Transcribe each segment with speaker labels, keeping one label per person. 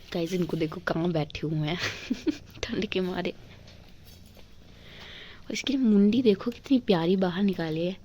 Speaker 1: Guys इनको देखो कहाँ बैठे हुए हैं ठंड के मारे। और इसकी मुंडी देखो कितनी प्यारी बाहर निकाली है।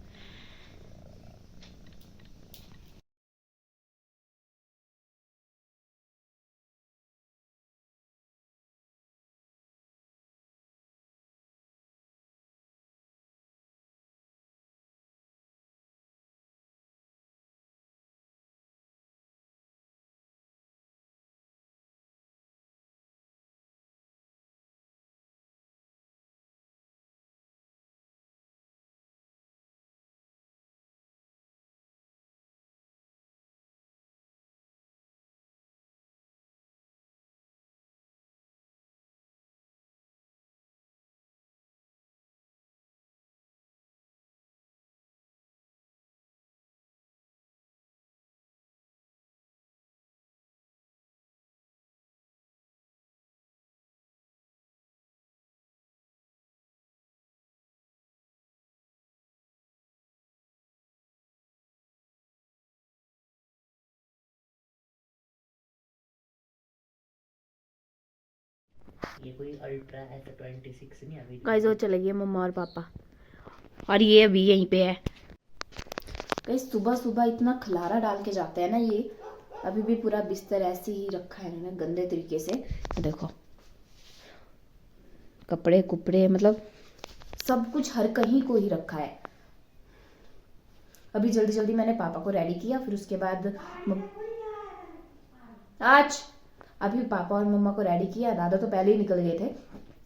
Speaker 2: ये कोई अल्ट्रा ऐसा 26 नहीं अभी।
Speaker 1: गाइस वो चले गए मम्मा और पापा, और ये अभी यहीं पे है। गाइस सुबह सुबह इतना खलारा डाल के जाते हैं ना ये। अभी भी पूरा बिस्तर ऐसे ही रखा है इन्होंने गंदे तरीके से। देखो कपड़े कुपड़े मतलब सब कुछ हर कहीं को ही रखा है। अभी जल्दी जल्दी मैंने पापा को रेडी किया, फिर उसके बाद आज अभी पापा और मम्मा को रेडी किया। दादा तो पहले ही निकल गए थे,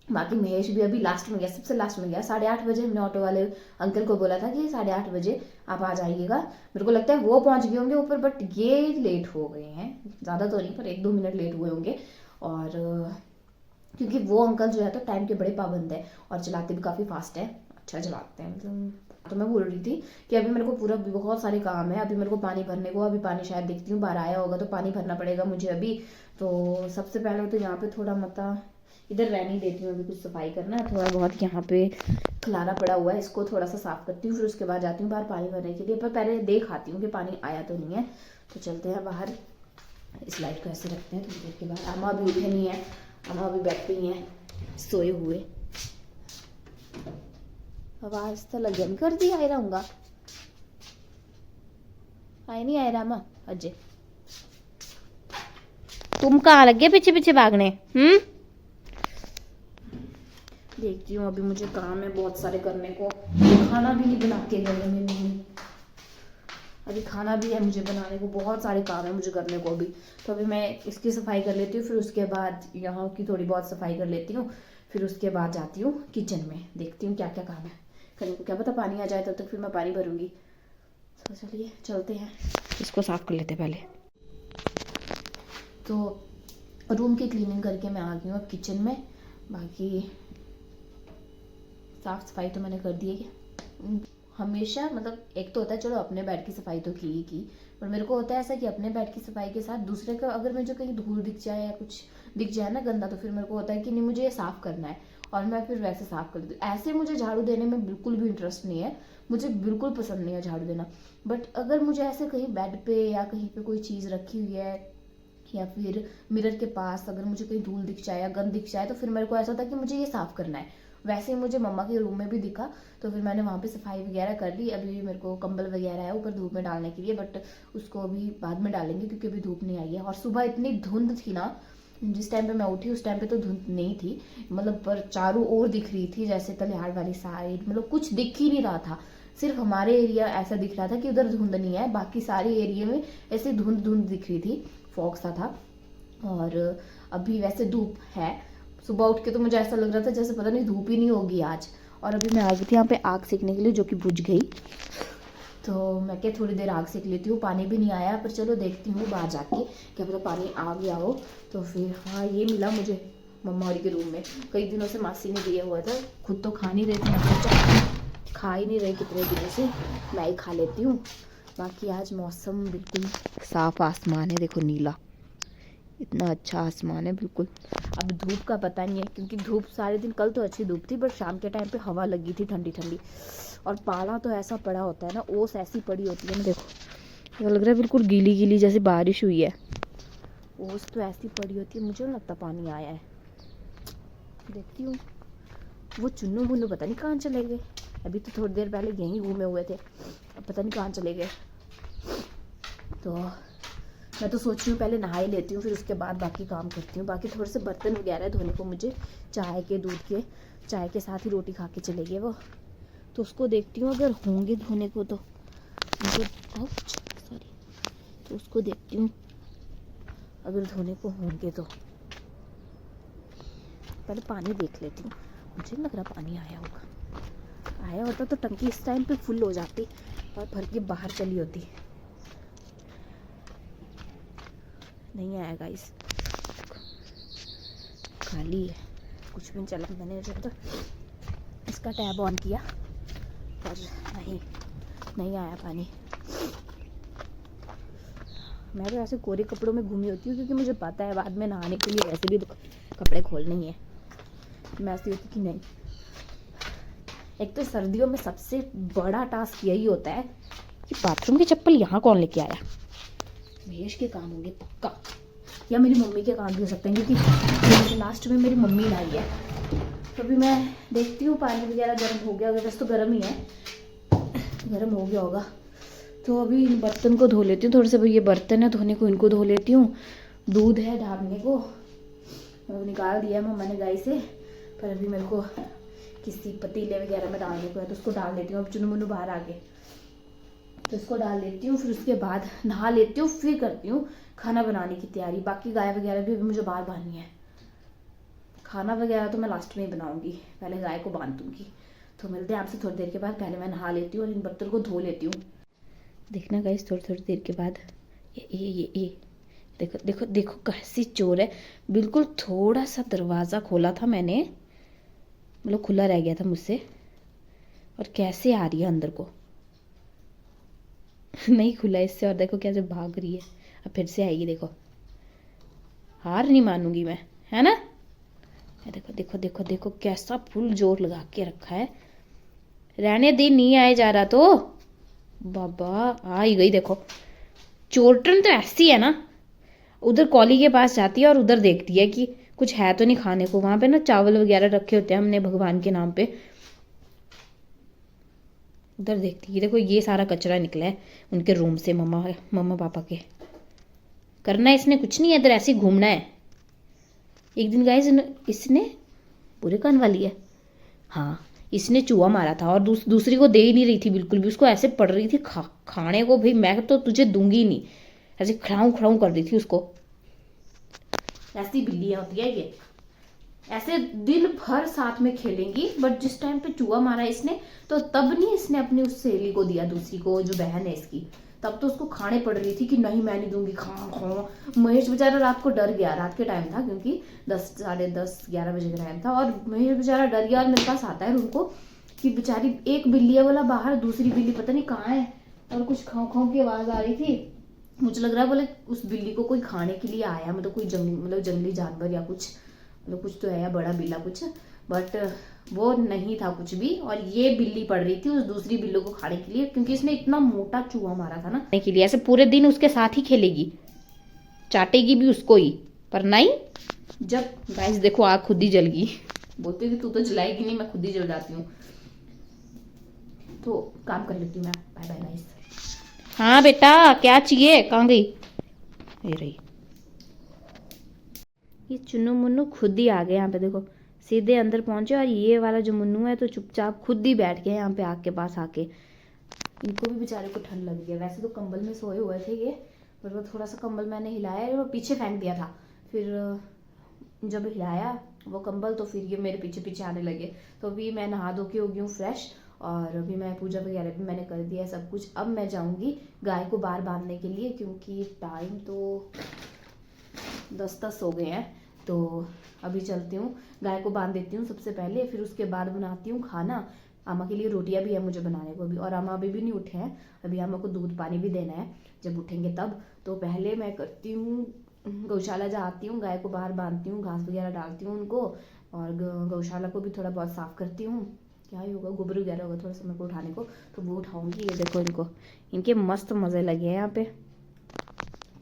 Speaker 1: बाकी महेश भी अभी लास्ट में गया, सबसे लास्ट में गया। 8:30 बजे हमने ऑटो वाले अंकल को बोला था कि 8:30 बजे आप आ जाइएगा। मेरे को लगता है वो पहुंच गए होंगे ऊपर, बट ये लेट हो गए हैं, ज़्यादा तो नहीं पर 1-2 मिनट लेट हुए होंगे। और क्योंकि वो अंकल जो है तो टाइम के बड़े पाबंद है और चलाते भी काफ़ी फास्ट है, अच्छा चलाते हैं मतलब। तो मैं बोल रही थी कि अभी मेरे को पूरा बहुत सारे काम है, अभी मेरे को पानी भरने को, अभी पानी शायद देखती हूँ बाहर आया होगा तो पानी भरना पड़ेगा मुझे अभी। तो सबसे पहले तो यहाँ पे थोड़ा मता इधर रहने देती हूँ, अभी कुछ सफाई करना है थोड़ा बहुत। यहाँ पे खलारा पड़ा हुआ है, इसको थोड़ा सा साफ करती हूँ, फिर उसके बाद जाती हूँ बाहर पानी भरने के लिए। पर पहले देख आती हूँ कि पानी आया तो नहीं है। तो चलते हैं बाहर, इस लाइट को ऐसे रखते हैं थोड़ी देर के बाद। अम्मा अभी उठे नहीं है, अम्मा अभी बैठ गई हैं सोए हुए। आवाज तो लगन कर दी आए रहूंगा, आए नहीं आए रामा अजय। तुम कहाँ लगे पीछे पीछे भागने? देखती हूँ, अभी मुझे काम है बहुत सारे करने को। खाना भी नहीं बना के गए मेरी मम्मी, अभी खाना भी है मुझे बनाने को, बहुत सारे काम है मुझे करने को अभी। तो अभी मैं इसकी सफाई कर लेती हूँ, फिर उसके बाद यहाँ की थोड़ी बहुत सफाई कर लेती हूँ, फिर उसके बाद जाती हूँ किचन में, देखती हूँ क्या क्या काम है करने को। क्या पता पानी आ जाए तब तक फिर मैं पानी भरूंगी। तो चलिए चलते हैं, इसको साफ कर लेते पहले। तो रूम की क्लीनिंग करके मैं आ गई हूँ अब किचन में। बाकी साफ सफाई तो मैंने कर दी है। हमेशा मतलब एक तो होता है चलो अपने बेड की सफाई तो की ही की, पर मेरे को होता है ऐसा कि अपने बेड की सफाई के साथ दूसरे का अगर मुझे कहीं धूल दिख जाए या कुछ दिख जाए ना गंदा, तो फिर मेरे को होता है कि नहीं मुझे ये साफ करना है, और मैं फिर वैसे साफ कर देती हूँ। ऐसे मुझे झाड़ू देने में बिल्कुल भी इंटरेस्ट नहीं है, मुझे बिल्कुल पसंद नहीं है झाड़ू देना। बट अगर मुझे ऐसे कहीं बेड पे या कहीं पे कोई चीज़ रखी हुई है या फिर मिरर के पास अगर मुझे कहीं धूल दिख जाए या गंद दिख जाए, तो फिर मेरे को ऐसा होता है कि मुझे ये साफ करना है। वैसे ही मुझे मम्मा के रूम में भी दिखा, तो फिर मैंने वहाँ पे सफाई वगैरह कर ली। अभी मेरे को कंबल वगैरह है ऊपर धूप में डालने के लिए, बट उसको अभी बाद में डालेंगे क्योंकि अभी धूप नहीं आई है। और सुबह इतनी धुंध थी ना, जिस टाइम पे मैं उठी उस टाइम पे तो धुंध नहीं थी, मतलब पर चारों ओर दिख रही थी, जैसे तलिहाड़ वाली साइड, मतलब कुछ दिख ही नहीं रहा था। सिर्फ हमारे एरिया ऐसा दिख रहा था कि उधर धुंध नहीं है, बाकी सारे एरिया में ऐसे धुंध धुंध दिख रही थी, फॉग सा था। और अभी वैसे धूप है, सुबह उठ के तो मुझे ऐसा लग रहा था जैसे पता नहीं धूप ही नहीं होगी आज। और अभी मैं आ गई थी यहाँ पे आग सेकने के लिए, जो कि बुझ गई। तो मैं क्या थोड़ी देर आग सेक लेती हूँ, पानी भी नहीं आया, पर चलो देखती हूँ बाहर जाके, क्या पता पानी आ गया हो। तो फिर हाँ ये मिला मुझे मम्मा और के रूम में, कई दिनों से मासी ने दिया हुआ था, खुद तो खा नहीं रहे थे, मैं सोचा खा ही नहीं रहे कितने दिनों से, मैं ही खा लेती हूँ। बाकी आज मौसम बिल्कुल साफ, आसमान है देखो नीला, इतना अच्छा आसमान है बिल्कुल। अब धूप का पता नहीं है क्योंकि धूप सारे दिन, कल तो अच्छी धूप थी बट शाम के टाइम पे हवा लगी थी ठंडी ठंडी। और पाला तो ऐसा पड़ा होता है ना, ओस ऐसी पड़ी होती है ना, देखो ये लग रहा है बिल्कुल गीली गीली जैसे बारिश हुई है। ओस तो ऐसी पड़ी होती है, मुझे नहीं लगता पानी आया है। देखती हूँ। वो चुन्नू मुन्नू पता नहीं कहाँ चले गए। अभी तो थोड़ी देर पहले यहीं घूमे हुए थे, अब पता नहीं कहाँ चले गए। तो मैं तो सोच रही हूँ पहले नहा ही लेती हूँ, फिर उसके बाद बाकी काम करती हूँ। बाकी थोड़े से बर्तन वगैरह धोने को मुझे, चाय के दूध के, चाय के साथ ही रोटी खा के चले गए वो, तो उसको देखती हूँ अगर होंगे धोने को तो सॉरी, तो उसको देखती हूँ अगर धोने को होंगे तो। पहले पानी देख लेती हूँ, मुझे नहीं लग रहा पानी आया होगा। आया होता तो टंकी इस टाइम पे फुल हो जाती और भर के बाहर चली होती। नहीं आया गाइस, खाली है, कुछ भी नहीं चला। मैंने जो तो इसका टैब ऑन किया पर नहीं आया पानी। मैं तो ऐसे कोरे कपड़ों में घूमी होती हूँ क्योंकि मुझे पता है बाद में नहाने के लिए वैसे भी कपड़े खोलने ही है। मैं ऐसी होती कि नहीं। एक तो सर्दियों में सबसे बड़ा टास्क यही होता है कि बाथरूम की चप्पल यहाँ कौन लेके आया। महेश के काम होंगे पक्का, या मेरी मम्मी के काम भी हो सकते हैं क्योंकि लास्ट में मेरी मम्मी लाई है। तो अभी मैं देखती हूँ पानी वगैरह गर्म हो गया, अगर वैसे तो गर्म ही है, गर्म हो गया होगा। तो अभी इन बर्तन को धो लेती हूँ थोड़े से। ये बर्तन है धोने को, इनको धो लेती हूँ। दूध है ढाबने को, निकाल दिया मम्मा ने गाय से, पर अभी मेरे को किसी पतीले वगैरह में डालने को है तो उसको डाल देती हूँ। अब चुनू मुन्नू बाहर आ गए तो इसको डाल देती हूँ, फिर उसके बाद नहा लेती हूँ, फिर करती हूँ खाना बनाने की तैयारी। बाकी गाय वगैरह भी अभी मुझे बाहर बांधनी है। खाना वगैरह तो मैं लास्ट में ही बनाऊंगी, पहले गाय को बांध दूंगी। तो मिलते हैं आपसे थोड़ी देर के बाद। पहले मैं नहा लेती हूँ और इन बर्तन को धो लेती हूँ। देखना गाइस थोड़ी देर के बाद ये देखो देखो देखो कैसी चोर है। बिल्कुल थोड़ा सा दरवाज़ा खोला था मैंने, मतलब खुला रह गया था मुझसे, और कैसे आ रही है अंदर को। नहीं खुला इससे, और देखो कैसे भाग रही है। अब फिर से आएगी, देखो। हार नहीं मानूंगी मैं, है ना। देखो देखो देखो देखो कैसा फुल जोर लगा के रखा है। रहने दे, नहीं आए जा रहा तो। बाबा आ ही गई। देखो चोरटन तो ऐसी है ना, उधर कॉली के पास जाती है और उधर देखती है कि कुछ है तो नहीं खाने को। वहां पे ना चावल वगैरह रखे होते हैं हमने भगवान के नाम पे, उधर देखती है। देखो ये सारा कचरा निकला है उनके रूम से, मम्मा पापा के। करना इसने कुछ नहीं है, इधर ऐसे ही घूमना है। एक दिन गाइस इसने पूरे कान वाली है, हाँ, इसने चूहा मारा था और दूसरी को दे ही नहीं रही थी बिल्कुल भी। उसको ऐसे पड़ रही थी खाने को, भाई मैं तो तुझे दूंगी नहीं, ऐसे खड़ाऊं खड़ाऊं कर रही थी उसको। ऐसी बिल्लियां होती है ये, ऐसे दिन भर साथ में खेलेंगी, बट जिस टाइम पे चूहा मारा इसने तो तब नहीं इसने अपनी उस सहेली को दिया, दूसरी को जो बहन है इसकी। तब तो उसको खाने पड़ रही थी कि नहीं मैं नहीं दूंगी, खा। महेश बेचारा रात को डर गया, रात के टाइम था क्योंकि 10 साढ़े 10 11 बजे का टाइम था, और महेश बेचारा डर गया और मेरे पास आता है रूम को कि बेचारी एक बिल्ली है वाला बाहर, दूसरी बिल्ली पता नहीं कहाँ है, और कुछ खाओ खाओ की आवाज आ रही थी। मुझे लग रहा है बोले उस बिल्ली को कोई खाने के लिए आया, मतलब कोई जंगली जानवर या कुछ, मतलब कुछ तो है या बड़ा बिल्ला कुछ, बट वो नहीं था कुछ भी। और ये बिल्ली पड़ रही थी उस दूसरी बिल्ली को खाने के लिए, क्योंकि इसने इतना मोटा चूहा मारा था ना के लिए। ऐसे पूरे दिन उसके साथ ही खेलेगी, चाटेगी भी उसको ही, पर नहीं। जब गाइस देखो आग खुद ही जल गई, बोलती थी तू तो जलाएगी नहीं, मैं खुद ही जल जाती हूँ। तो काम कर लेती हूँ मैं। Bye bye guys. हाँ बेटा क्या चाहिए, कहाँ गई? ये रही। ये चुन्नू मुन्नू खुद ही आ गए यहाँ पे, देखो सीधे अंदर पहुंचे, और ये वाला जो मुन्नू है तो चुपचाप खुद ही बैठ गया यहाँ पे आग के पास आके। इनको भी बेचारे को ठंड लग गई। वैसे तो कंबल में सोए हुए थे ये, पर वो थोड़ा सा कंबल मैंने हिलाया और वो पीछे फेंक दिया था, फिर जब हिलाया वो कंबल तो फिर ये मेरे पीछे पीछे आने लगे। तो अभी मैं नहा धो के हो गई हूँ फ्रेश, और अभी मैं पूजा वगैरह भी मैंने कर दिया है सब कुछ। अब मैं जाऊँगी गाय को बाहर बांधने के लिए, क्योंकि टाइम तो 10 हो गए हैं। तो अभी चलती हूँ, गाय को बांध देती हूँ सबसे पहले, फिर उसके बाद बनाती हूँ खाना। आमा के लिए रोटियां भी है मुझे बनाने को भी, और आमा अभी भी नहीं उठे हैं। अभी आमा को दूध पानी भी देना है, जब उठेंगे तब। तो पहले मैं करती हूँ, गौशाला जाती हूँ, गाय को बाहर बांधती हूँ, घास वगैरह डालती हूँ उनको, और गौशाला को भी थोड़ा बहुत साफ करती हूँ। क्या ही होगा, गोबर वगैरह होगा थोड़ा सा मेरे को उठाने को, तो वो उठाऊंगी। ये देखो इनको, इनके मस्त मज़े लगे हैं यहाँ पे।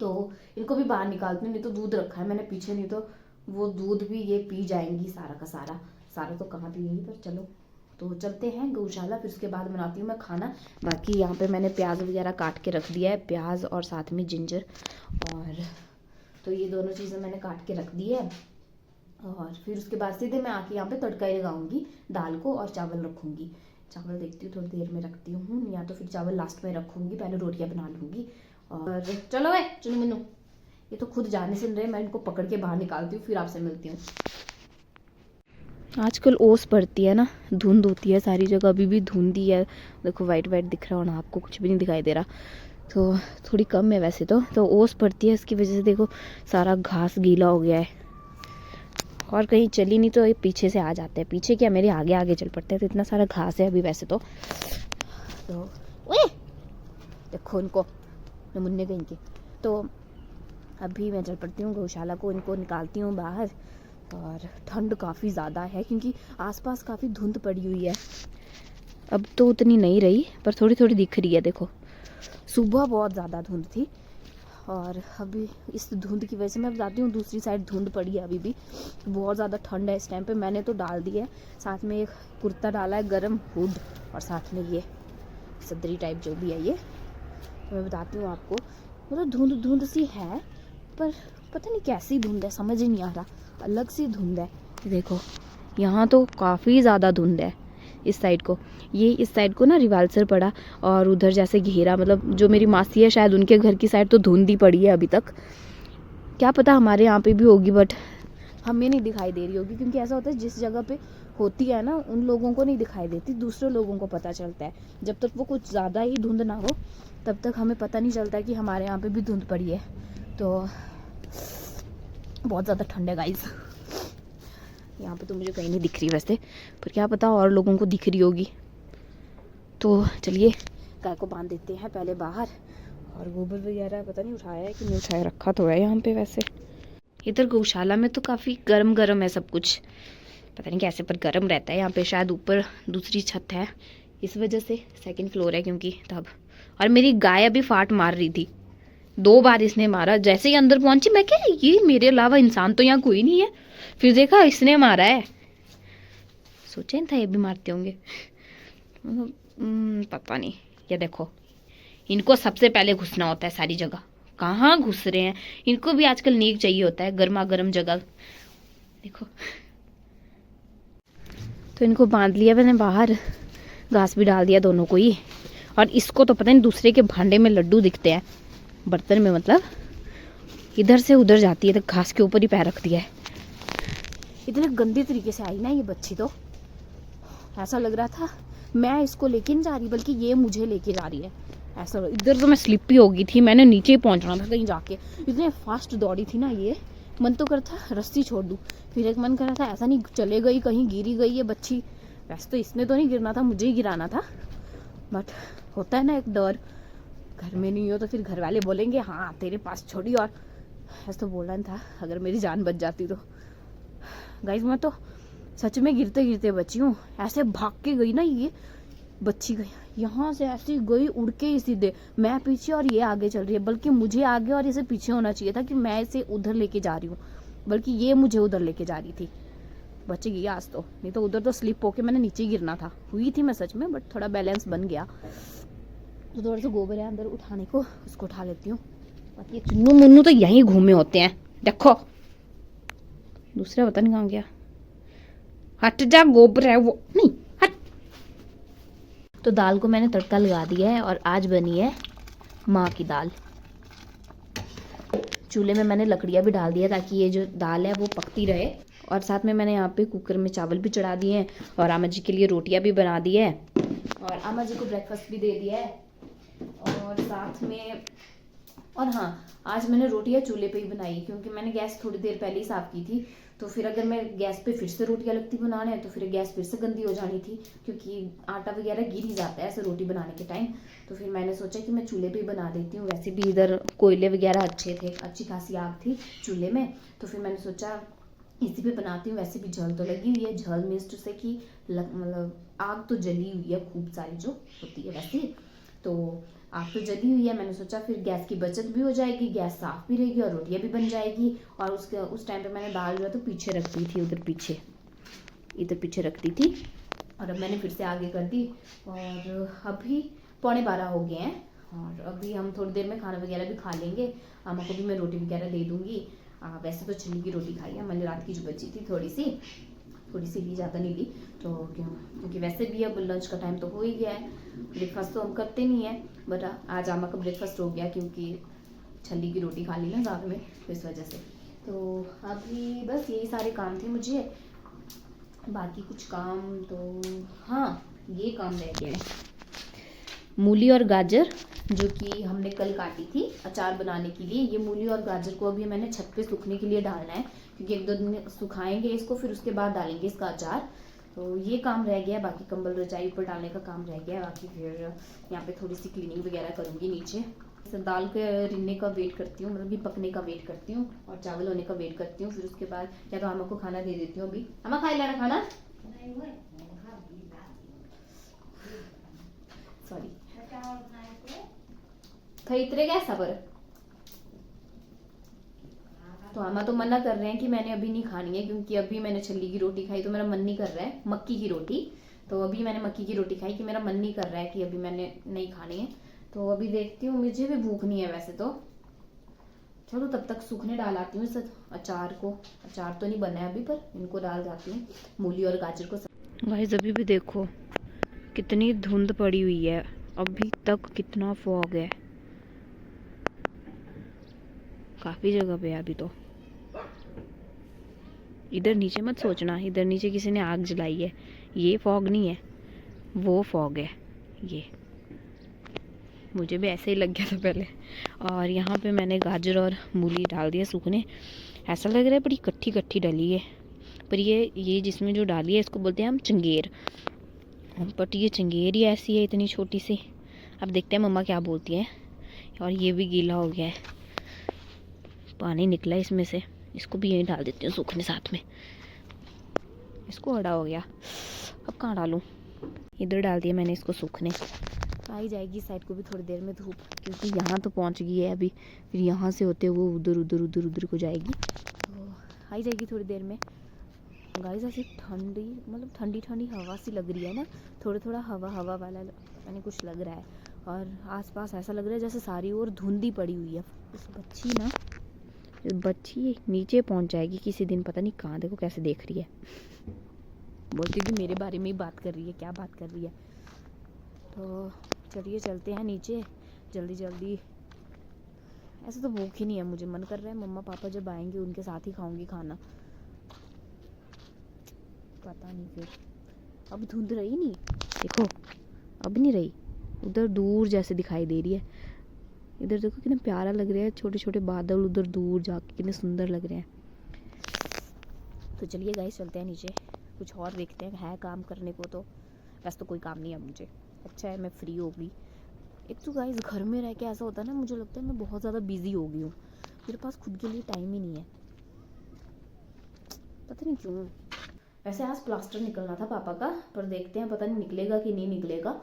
Speaker 1: तो इनको भी बाहर निकालती हूँ, नहीं तो दूध रखा है मैंने पीछे, नहीं तो वो दूध भी ये पी जाएंगी सारा का सारा। सारा तो कहाँ पिएंगी, पर चलो तो चलते हैं गौशाला, फिर उसके बाद बनाती हूँ मैं खाना। बाकी यहाँ पे मैंने प्याज वगैरह काट के रख दिया है, प्याज और साथ में जिंजर, और तो ये दोनों चीज़ें मैंने काट के रख दी है। और फिर उसके बाद सीधे मैं आके यहाँ पे तड़का ही लगाऊंगी दाल को, और चावल रखूँगी। चावल देखती हूँ थोड़ी देर में रखती हूँ, या तो फिर चावल लास्ट में रखूँगी, पहले रोटियाँ बना लूँगी। और चलो है चुनू मुन्नू, ये तो खुद जाने से नहीं रहे, मैं इनको पकड़ के बाहर निकालती हूँ, फिर आपसे मिलती हूँ। आजकल ओस पड़ती है ना, धुंध होती है सारी जगह, अभी भी धुंधी है, देखो वाइट वाइट दिख रहा हो ना आपको, कुछ भी नहीं दिखाई दे रहा, तो थोड़ी कम है वैसे तो ओस पड़ती है, इसकी वजह से देखो सारा घास गीला हो गया है। और कहीं चली नहीं तो ये पीछे से आ जाते हैं, पीछे क्या मेरे आगे आगे चल पड़ते हैं, तो इतना सारा घास है अभी वैसे तो देखो इनको मुन्ने गई इनके। तो अभी मैं चल पड़ती हूँ गौशाला को, इनको निकालती हूँ बाहर। और ठंड काफ़ी ज़्यादा है क्योंकि आसपास काफ़ी धुंध पड़ी हुई है, अब तो उतनी नहीं रही पर थोड़ी थोड़ी दिख रही है। देखो सुबह बहुत ज़्यादा धुंध थी, और अभी इस धुंध की वजह से मैं बताती हूँ दूसरी साइड धुंध पड़ी है, अभी भी बहुत ज़्यादा ठंड है इस टाइम पे। मैंने तो डाल दी है, साथ में एक कुर्ता डाला है गर्म हुड, और साथ में ये सदरी टाइप जो भी है ये, तो मैं बताती हूँ आपको। मतलब धुंध धुंध सी है, पर पता नहीं कैसी धुंध है, समझ ही नहीं आ रहा, अलग सी धुंध है। देखो यहाँ तो काफ़ी ज़्यादा धुंध है इस साइड को, ये इस साइड को ना रिवाल्सर पड़ा, और उधर जैसे घेरा, मतलब जो मेरी मासी है शायद उनके घर की साइड तो धुंध ही पड़ी है अभी तक, क्या पता हमारे यहाँ पे भी होगी, बट हमें नहीं दिखाई दे रही होगी, क्योंकि ऐसा होता है जिस जगह पे होती है ना उन लोगों को नहीं दिखाई देती, दूसरे लोगों को पता चलता है। जब तक वो कुछ ज़्यादा ही धुंध ना हो तब तक हमें पता नहीं चलता कि हमारे यहाँ पे भी धुंध पड़ी है। तो बहुत ज़्यादा ठंड है गाइस, यहाँ पे तो मुझे कहीं नहीं दिख रही वैसे, पर क्या पता और लोगों को दिख रही होगी। तो चलिए गाय को बांध देते हैं पहले बाहर, और गोबर वगैरह पता नहीं उठाया है कि नहीं उठाया, रखा तो है यहाँ पे वैसे। इधर गौशाला में तो काफ़ी गर्म गर्म है सब कुछ, पता नहीं कैसे पर गर्म रहता है यहाँ पे, शायद ऊपर दूसरी छत है इस वजह से, सेकंड फ्लोर है क्योंकि तब। और मेरी गाय अभी फाट मार रही थी, 2 बार इसने मारा, जैसे ही अंदर पहुंची मैं क्या ये मेरे अलावा इंसान तो यहाँ कोई नहीं है, फिर देखा इसने मारा है, सोचा नहीं था ये भी मारते होंगे, पता नहीं। ये देखो इनको सबसे पहले घुसना होता है सारी जगह, कहाँ घुस रहे हैं, इनको भी आजकल नीक चाहिए होता है, गर्मा गर्म जगह। देखो तो इनको बांध लिया मैंने बाहर, घास भी डाल दिया दोनों को ही, और इसको तो पता नहीं दूसरे के भांडे में लड्डू दिखते हैं, बर्तन में मतलब, इधर से उधर जाती है, तो घास के ऊपर ही पैर रख दिया है। इतने गंदे तरीके से आई ना ये बच्ची, तो ऐसा लग रहा था मैं इसको लेके नहीं जा रही बल्कि ये मुझे लेके जा रही है, ऐसा। इधर तो मैं स्लिप ही हो गई थी, मैंने नीचे ही पहुंचना था कहीं जाके, इतने फास्ट दौड़ी थी ना ये, मन तो करता रस्सी छोड़ दूँ, फिर एक मन कर रहा था ऐसा नहीं चले गई कहीं गिरी गई ये बच्ची, वैसे तो इसने तो नहीं गिरना था, मुझे ही गिराना था, बट होता है ना एक डर, घर में नहीं हो तो फिर घर वाले बोलेंगे हाँ तेरे पास छोड़ी, और ऐसा तो बोलना था अगर मेरी जान बच जाती तो। गाइस मैं तो सच में गिरते गिरते बची हूँ, ऐसे भाग के गई ना ये बच्ची, गई यहाँ से ऐसी गई उड़ के ही सीधे, मैं पीछे और ये आगे चल रही है, बल्कि मुझे आगे और इसे पीछे होना चाहिए था कि मैं इसे उधर लेके जा रही हूँ, बल्कि ये मुझे उधर लेके जा रही थी। बच गई आज तो, नहीं तो उधर तो स्लिप होके मैंने नीचे गिरना था, हुई थी मैं सच में, बट थोड़ा बैलेंस बन गया। तो थोड़ा सा गोबर है अंदर उठाने को, उसको उठा लेती हूँ। बाकी चुन्नू मुन्नू तो यहीं घूमे होते हैं, देखो दूसरा पता नहीं कहाँ गया, हट जा गोबर है वो, नहीं हट। तो दाल को मैंने तड़का लगा दिया है, और आज बनी है माँ की दाल। चूल्हे में मैंने लकड़ियाँ भी डाल दिया ताकि ये जो दाल है वो पकती रहे, और साथ में मैंने यहाँ पे कुकर में चावल भी चढ़ा दिए हैं, और आमा जी के लिए रोटियाँ भी बना दी है, और आमा जी को ब्रेकफास्ट भी दे दिया है। और साथ में, और हाँ आज मैंने रोटियाँ चूल्हे पे ही बनाई, क्योंकि मैंने गैस थोड़ी देर पहले ही साफ़ की थी, तो फिर अगर मैं गैस पे फिर से रोटियाँ लगती बनाने तो फिर गैस फिर से गंदी हो जानी थी, क्योंकि आटा वगैरह गिर ही जाता है ऐसे रोटी बनाने के टाइम। तो फिर मैंने सोचा कि मैं चूल्हे पे ही बना देती हूँ, वैसे भी इधर कोयले वगैरह अच्छे थे, अच्छी खासी आग थी चूल्हे में, तो फिर मैंने सोचा इसी पे बनाती हूँ। वैसे भी जल तो लगी हुई है, जल मीन्स टू से कि मतलब आग तो जली हुई है खूब सारी जो होती है वैसे। तो आग तो जली हुई है, मैंने सोचा फिर गैस की बचत भी हो जाएगी, गैस साफ भी रहेगी और रोटियां भी बन जाएगी। और उस टाइम पे मैंने दाल जो है तो पीछे रख दी थी, इधर पीछे रख दी थी, और अब मैंने फिर से आगे कर दी। और अभी 11:15 हो गए हैं, और अभी हम थोड़ी देर में खाना वगैरह भी खा लेंगे। अम्मा को भी मैं रोटी वगैरह दे दूँगी। वैसे तो छल्ली की रोटी खाई है मैंने, रात की जो बची थी थोड़ी सी ली, ज़्यादा नहीं ली। तो क्योंकि वैसे भी अब लंच का टाइम तो हो ही गया है, ब्रेकफास्ट तो हम करते नहीं है, बट आज अम्मा का ब्रेकफास्ट हो गया क्योंकि छल्ली की रोटी खा ली ना साथ में, तो इस वजह से। तो अभी बस यही सारे काम थे मुझे, बाकी कुछ काम तो हाँ, ये काम रह गया है, मूली और गाजर जो कि हमने कल काटी थी अचार बनाने के लिए। ये मूली और गाजर को अभी मैंने छत पे सूखने के लिए डालना है, क्योंकि 1-2 दिन सुखाएंगे इसको, फिर उसके बाद डालेंगे इसका अचार। तो ये काम रह गया है, बाकी कंबल रजाई ऊपर डालने का काम रह गया है। बाकी फिर यहाँ पे थोड़ी सी क्लीनिंग वगैरह करूँगी नीचे। दाल के रिन्ने का वेट करती हूँ, मतलब कि पकने का वेट करती हूँ, और चावल होने का वेट करती हूँ। फिर उसके बाद या तो अम्मा को खाना दे देती हूँ। अभी अम्मा खाई लेना खाना, सॉरी खरीदरे कैसा पर। तो अम्मा तो मना कर रहे हैं कि मैंने अभी नहीं खानी है, क्योंकि अभी मैंने छल्ली की रोटी खाई तो मेरा मन नहीं कर रहा है, मक्की की रोटी। तो अभी मैंने मक्की की रोटी खाई कि मेरा मन नहीं कर रहा है कि अभी मैंने नहीं खानी है। तो अभी देखती हूँ, मुझे भी भूख नहीं है वैसे तो। चलो तब तक सूखने डाल आती हूँ इस अचार को। अचार तो नहीं बना है अभी, पर इनको डाल जाती हूँ, मूली और गाजर को। गाइस अभी भी देखो कितनी धुंध पड़ी हुई है, अभी तक कितना फॉग है, काफी जगह पे है अभी तो। इधर नीचे मत सोचना, इधर नीचे किसी ने आग जलाई है, ये फॉग नहीं है, वो फॉग है ये। मुझे भी ऐसे ही लग गया था पहले। और यहाँ पे मैंने गाजर और मूली डाल दिया सूखने। ऐसा लग रहा है बड़ी इकट्ठी इकट्ठी डली है, पर ये जिसमें जो डाली है इसको बोलते हैं हम चंगेर। बट ये चंगेर ही ऐसी है इतनी छोटी सी। अब देखते हैं मम्मा क्या बोलती है। और ये भी गीला हो गया है, पानी निकला है इसमें से, इसको भी यहीं डाल देती हूँ सूखने साथ में। इसको अड़ा हो गया, अब कहाँ डालूँ, इधर डाल दिया मैंने इसको सूखने। आ ही जाएगी साइड को भी थोड़ी देर में धूप, क्योंकि यहाँ तो पहुँच गई है अभी, फिर यहाँ से होते हुए उधर को जाएगी, तो आ ही जाएगी थोड़ी देर में। गाइस ऐसी ठंडी, मतलब ठंडी ठंडी हवा सी लग रही है ना, थोड़ा हवा वाला यानी कुछ लग रहा है। और आसपास ऐसा लग रहा है जैसे सारी ओर धुंधी पड़ी हुई है। इस बच्ची नीचे पहुंच जाएगी किसी दिन, पता नहीं कहाँ, देखो कैसे देख रही है, बोलती कि मेरे बारे में ही बात कर रही है, क्या बात कर रही है। तो चलिए चलते हैं नीचे जल्दी। ऐसे तो भूख ही नहीं है, मुझे मन कर रहा है मम्मा पापा जब आएंगे उनके साथ ही खाऊंगी खाना, पता नहीं फिर। अब धुंध रही नहीं, देखो अब नहीं रही, उधर दूर जैसे दिखाई दे रही है। इधर देखो कितना प्यारा लग रहा है, छोटे छोटे बादल उधर दूर जाके कितने सुंदर लग रहे हैं। तो चलिए गाइस चलते हैं नीचे, कुछ और देखते हैं, है काम करने को तो। वैसे तो कोई काम नहीं है मुझे, अच्छा है मैं फ्री हो गई। एक तो गाइस घर में रह के ऐसा होता है ना, मुझे लगता है मैं बहुत ज़्यादा बिजी हो गई हूँ, मेरे पास खुद के लिए टाइम ही नहीं है, पता नहीं क्यों। वैसे आज प्लास्टर निकलना था पापा का, पर देखते हैं पता नहीं निकलेगा कि नहीं निकलेगा,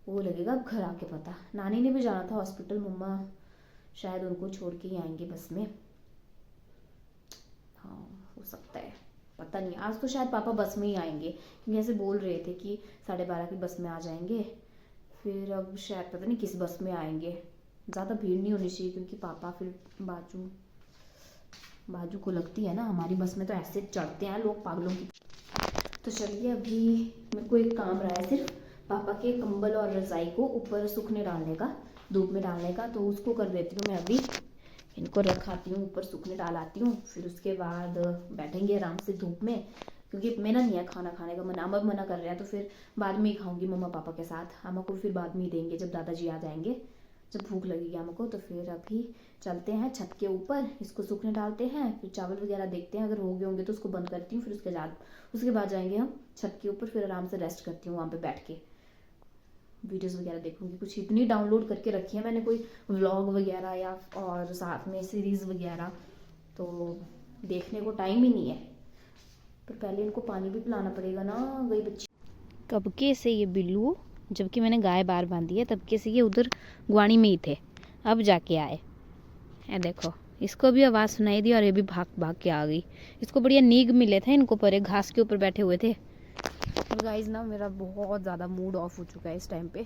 Speaker 1: वो लगेगा अब घर आके पता। नानी ने भी जाना था हॉस्पिटल, मम्मा शायद उनको छोड़ के ही आएंगे बस में, हाँ हो सकता है, पता नहीं। आज तो शायद पापा बस में ही आएंगे, क्योंकि ऐसे बोल रहे थे कि 12:30 की बस में आ जाएंगे। फिर अब शायद पता नहीं किस बस में आएंगे, ज़्यादा भीड़ नहीं होनी चाहिए, क्योंकि पापा फिर बाजू को लगती है ना, हमारी बस में तो ऐसे चढ़ते हैं लोग पागलों की। तो चलिए अभी मेरे को एक काम रहा है सिर्फ, पापा के कंबल और रज़ाई को ऊपर सूखने डालने का, धूप में डालने का, तो उसको कर देती हूँ मैं। अभी इनको रखाती हूँ ऊपर, सूखने डाल आती हूँ, फिर उसके बाद बैठेंगे आराम से धूप में, क्योंकि मेरा नहीं है खाना खाने का मन। अम्मा मना कर रहे हैं, तो फिर बाद में ही खाऊंगी मम्मा पापा के साथ। अम्मा को फिर बाद में ही देंगे जब दादाजी आ जाएंगे, जब भूख लगेगी अम्मा को। तो फिर अभी चलते हैं छत के ऊपर, इसको सूखने डालते हैं, फिर चावल वगैरह देखते हैं, अगर हो गए होंगे तो उसको बंद करती हूँ। फिर उसके बाद जाएंगे हम छत के ऊपर, फिर आराम से रेस्ट करती हूँ वहाँ पे बैठ के, वीडियोस वगैरह देखूंगी। कुछ इतनी डाउनलोड करके रखी है मैंने, कोई व्लॉग वगैरह या और साथ में सीरीज़ वगैरह, तो देखने को टाइम ही नहीं है। पर पहले इनको पानी भी पिलाना पड़ेगा ना, गई बच्ची कब के से ये बिल्लू जबकि मैंने गाय बाहर बांधी है तब के से ये उधर गुआड़ी में ही थे, अब जाके आए। ये देखो, इसको भी आवाज़ सुनाई दी और ये भी भाग भाग के आ गई। इसको बढ़िया नीग मिले थे इनको, पर घास के ऊपर बैठे हुए थे। और गाइस ना मेरा बहुत ज़्यादा मूड ऑफ हो चुका है इस टाइम पे,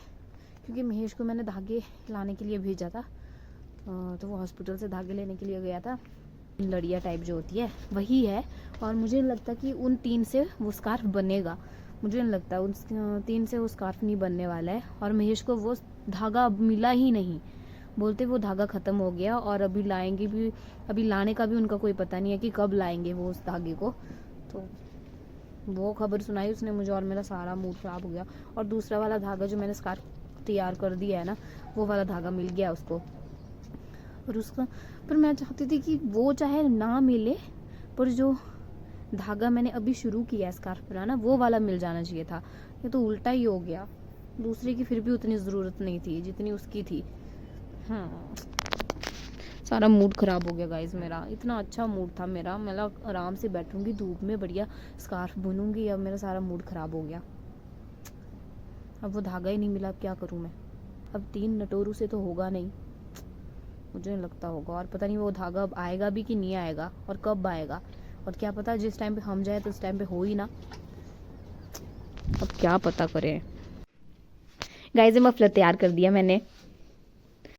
Speaker 1: क्योंकि महेश को मैंने धागे लाने के लिए भेजा था, तो वो हॉस्पिटल से धागे लेने के लिए गया था। लड़िया टाइप जो होती है वही है, और मुझे नहीं लगता कि उन 3 से वो स्कार्फ बनेगा। मुझे नहीं लगता उन 3 से वो स्कार्फ नहीं बनने वाला है। और महेश को वो धागा अब मिला ही नहीं, बोलते वो धागा ख़त्म हो गया, और अभी लाएंगे भी, अभी लाने का भी उनका कोई पता नहीं है कि कब लाएंगे वो उस धागे को। तो वो खबर सुनाई उसने मुझे और मेरा सारा मूड ख़राब हो गया। और दूसरा वाला धागा जो मैंने स्कार्फ तैयार कर दिया है ना, वो वाला धागा मिल गया उसको। और उसका, पर मैं चाहती थी कि वो चाहे ना मिले, पर जो धागा मैंने अभी शुरू किया है स्कार्फ बनाना, वो वाला मिल जाना चाहिए था। ये तो उल्टा ही हो गया। दूसरे की फिर भी उतनी ज़रूरत नहीं थी जितनी उसकी थी। सारा मूड ख़राब हो गया गाइज मेरा। इतना अच्छा मूड था मेरा, मतलब आराम से बैठूंगी धूप में, बढ़िया स्कार्फ बुनूंगी। अब मेरा सारा मूड ख़राब हो गया। अब वो धागा ही नहीं मिला, अब क्या करूँ मैं। अब 3 नटोरू से तो होगा नहीं, मुझे नहीं लगता होगा। और पता नहीं वो धागा अब आएगा भी कि नहीं आएगा, और कब आएगा, और क्या पता जिस टाइम पे हम जाए तो उस टाइम पे हो ही ना। अब क्या पता करें। गाइस मफलर तैयार कर दिया मैंने,